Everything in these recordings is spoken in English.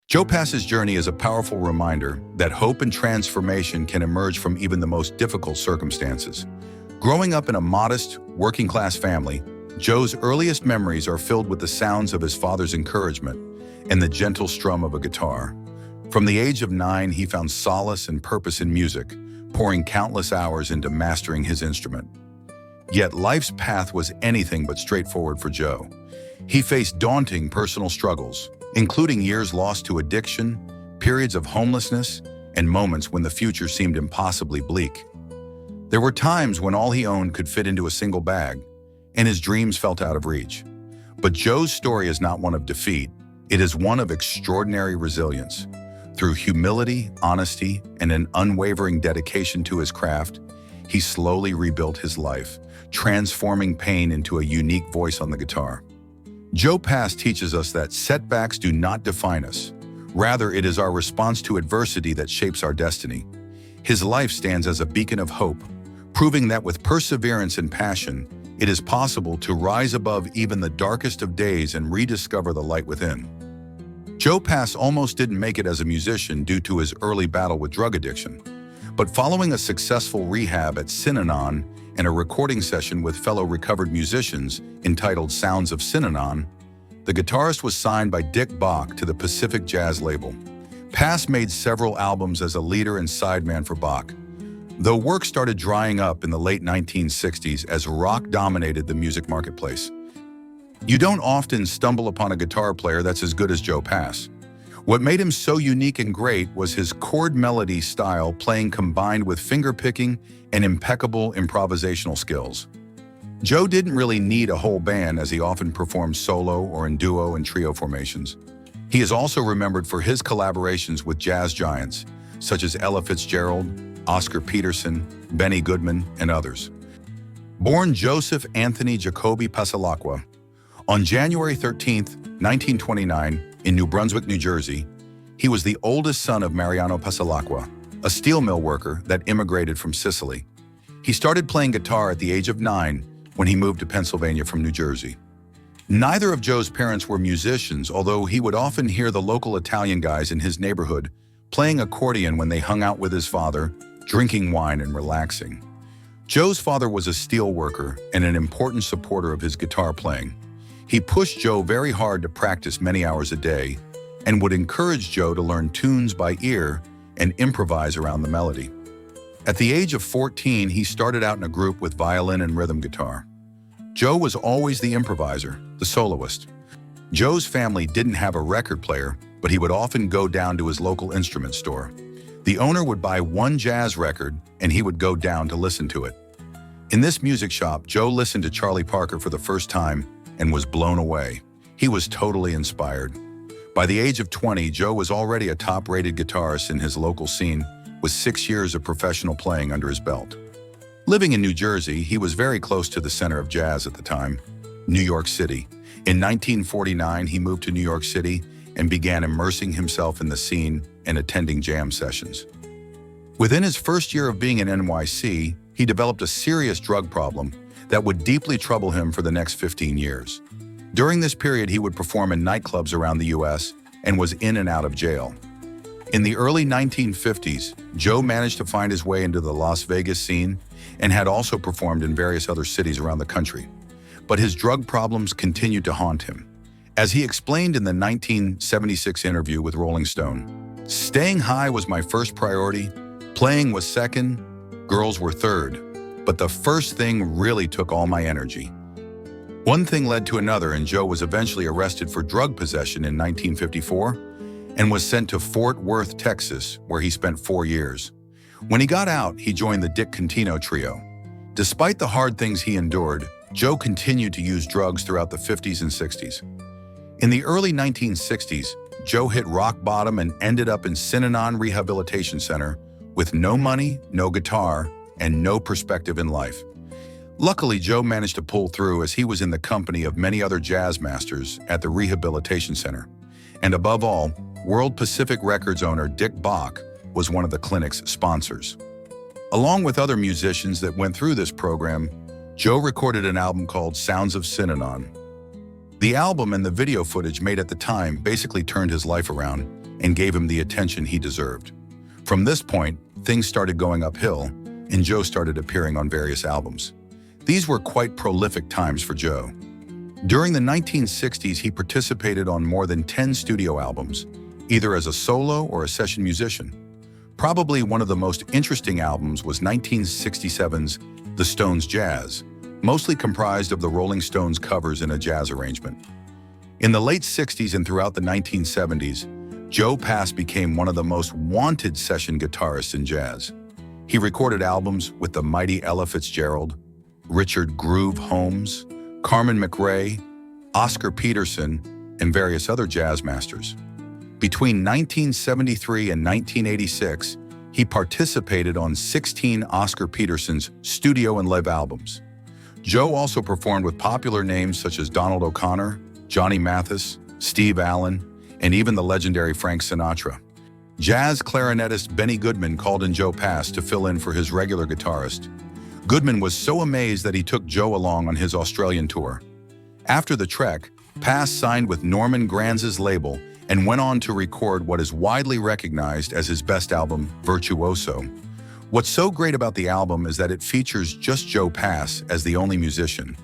Joe Pass's journey is a powerful reminder that hope and transformation can emerge from even the most difficult circumstances. Growing up in a modest, working-class family, Joe's earliest memories are filled with the sounds of his father's encouragement and the gentle strum of a guitar. From the age of 9, he found solace and purpose in music, pouring countless hours into mastering his instrument. Yet life's path was anything but straightforward for Joe. He faced daunting personal struggles, including years lost to addiction, periods of homelessness, and moments when the future seemed impossibly bleak. There were times when all he owned could fit into a single bag, and his dreams felt out of reach. But Joe's story is not one of defeat. It is one of extraordinary resilience. Through humility, honesty, and an unwavering dedication to his craft, he slowly rebuilt his life, transforming pain into a unique voice on the guitar. Joe Pass teaches us that setbacks do not define us. Rather, it is our response to adversity that shapes our destiny. His life stands as a beacon of hope, proving that with perseverance and passion, it is possible to rise above even the darkest of days and rediscover the light within. Joe Pass almost didn't make it as a musician due to his early battle with drug addiction. But following a successful rehab at Synanon and a recording session with fellow recovered musicians entitled Sounds of Synanon, the guitarist was signed by Dick Bach to the Pacific Jazz label. Pass made several albums as a leader and sideman for Bach, though work started drying up in the late 1960s as rock dominated the music marketplace. You don't often stumble upon a guitar player that's as good as Joe Pass. What made him so unique and great was his chord melody style playing combined with finger-picking and impeccable improvisational skills. Joe didn't really need a whole band, as he often performed solo or in duo and trio formations. He is also remembered for his collaborations with jazz giants such as Ella Fitzgerald, Oscar Peterson, Benny Goodman, and others. Born Joseph Anthony Jacoby Passalacqua on January 13, 1929, in New Brunswick, New Jersey, he was the oldest son of Mariano Passalacqua, a steel mill worker that immigrated from Sicily. He started playing guitar at the age of 9 when he moved to Pennsylvania from New Jersey. Neither of Joe's parents were musicians, although he would often hear the local Italian guys in his neighborhood playing accordion when they hung out with his father, drinking wine and relaxing. Joe's father was a steel worker and an important supporter of his guitar playing. He pushed Joe very hard to practice many hours a day and would encourage Joe to learn tunes by ear and improvise around the melody. At the age of 14, he started out in a group with violin and rhythm guitar. Joe was always the improviser, the soloist. Joe's family didn't have a record player, but he would often go down to his local instrument store. The owner would buy one jazz record and he would go down to listen to it. In this music shop, Joe listened to Charlie Parker for the first time and was blown away. He was totally inspired. By the age of 20, Joe was already a top-rated guitarist in his local scene, with 6 years of professional playing under his belt. Living in New Jersey, he was very close to the center of jazz at the time, New York City. In 1949, he moved to New York City and began immersing himself in the scene and attending jam sessions. Within his first year of being in NYC, he developed a serious drug problem that would deeply trouble him for the next 15 years. During this period, he would perform in nightclubs around the US and was in and out of jail. In the early 1950s, Joe managed to find his way into the Las Vegas scene and had also performed in various other cities around the country. But his drug problems continued to haunt him. As he explained in the 1976 interview with Rolling Stone, "Staying high was my first priority, playing was second, girls were third. But the first thing really took all my energy." One thing led to another, and Joe was eventually arrested for drug possession in 1954 and was sent to Fort Worth, Texas, where he spent 4 years. When he got out, he joined the Dick Contino Trio. Despite the hard things he endured, Joe continued to use drugs throughout the 50s and 60s. In the early 1960s, Joe hit rock bottom and ended up in Synanon Rehabilitation Center with no money, no guitar, and no perspective in life. Luckily, Joe managed to pull through as he was in the company of many other jazz masters at the rehabilitation center. And above all, World Pacific Records owner Dick Bach was one of the clinic's sponsors. Along with other musicians that went through this program, Joe recorded an album called Sounds of Synanon. The album and the video footage made at the time basically turned his life around, and gave him the attention he deserved. From this point, things started going uphill, and Joe started appearing on various albums. These were quite prolific times for Joe. During the 1960s, he participated on more than 10 studio albums, either as a solo or a session musician. Probably one of the most interesting albums was 1967's The Stones' Jazz, mostly comprised of the Rolling Stones covers in a jazz arrangement. In the late 60s and throughout the 1970s, Joe Pass became one of the most wanted session guitarists in jazz. He recorded albums with the mighty Ella Fitzgerald, Richard "Groove" Holmes, Carmen McRae, Oscar Peterson, and various other jazz masters. Between 1973 and 1986, he participated on 16 Oscar Peterson's studio and live albums. Joe also performed with popular names such as Donald O'Connor, Johnny Mathis, Steve Allen, and even the legendary Frank Sinatra. Jazz clarinetist Benny Goodman called in Joe Pass to fill in for his regular guitarist. Goodman was so amazed that he took Joe along on his Australian tour. After the trek, Pass signed with Norman Granz's label and went on to record what is widely recognized as his best album, Virtuoso. What's so great about the album is that it features just Joe Pass as the only musician.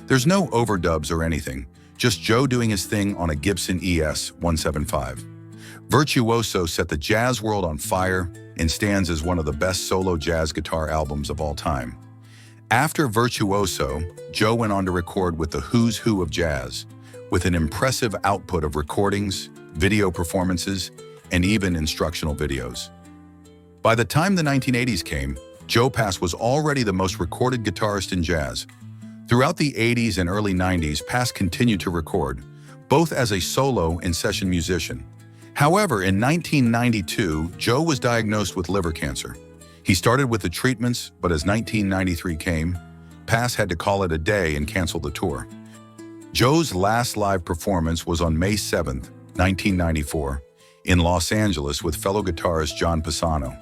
There's no overdubs or anything, just Joe doing his thing on a Gibson ES 175. Virtuoso set the jazz world on fire and stands as one of the best solo jazz guitar albums of all time. After Virtuoso, Joe went on to record with the who's who of jazz, with an impressive output of recordings, video performances, and even instructional videos. By the time the 1980s came, Joe Pass was already the most recorded guitarist in jazz. Throughout the 80s and early 90s, Pass continued to record, both as a solo and session musician. However, in 1992, Joe was diagnosed with liver cancer. He started with the treatments, but as 1993 came, Pass had to call it a day and cancel the tour. Joe's last live performance was on May 7, 1994, in Los Angeles with fellow guitarist John Pisano.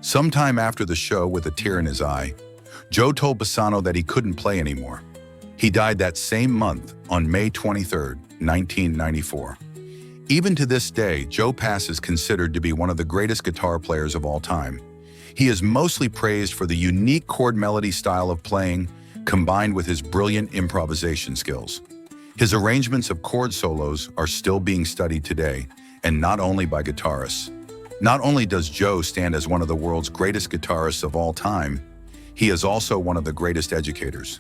Sometime after the show, with a tear in his eye, Joe told Pisano that he couldn't play anymore. He died that same month on May 23, 1994. Even to this day, Joe Pass is considered to be one of the greatest guitar players of all time. He is mostly praised for the unique chord melody style of playing, combined with his brilliant improvisation skills. His arrangements of chord solos are still being studied today, and not only by guitarists. Not only does Joe stand as one of the world's greatest guitarists of all time, he is also one of the greatest educators.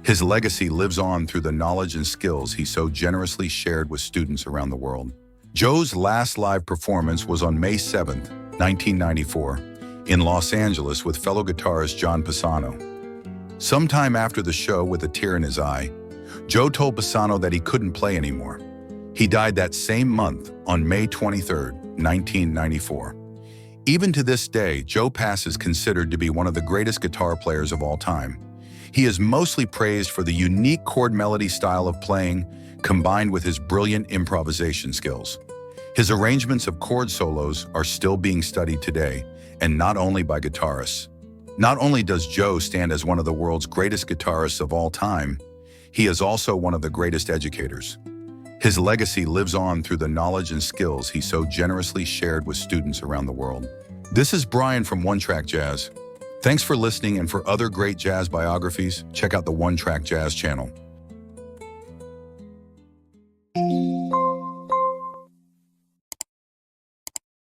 His legacy lives on through the knowledge and skills he so generously shared with students around the world. Joe's last live performance was on May 7, 1994, in Los Angeles with fellow guitarist John Pisano. Sometime after the show, with a tear in his eye, Joe told Pisano that he couldn't play anymore. He died that same month on May 23, 1994. Even to this day, Joe Pass is considered to be one of the greatest guitar players of all time. He is mostly praised for the unique chord melody style of playing, combined with his brilliant improvisation skills. His arrangements of chord solos are still being studied today, and not only by guitarists. Not only does Joe stand as one of the world's greatest guitarists of all time, he is also one of the greatest educators. His legacy lives on through the knowledge and skills he so generously shared with students around the world. This is Brian from One Track Jazz. Thanks for listening, and for other great jazz biographies, check out the One Track Jazz channel.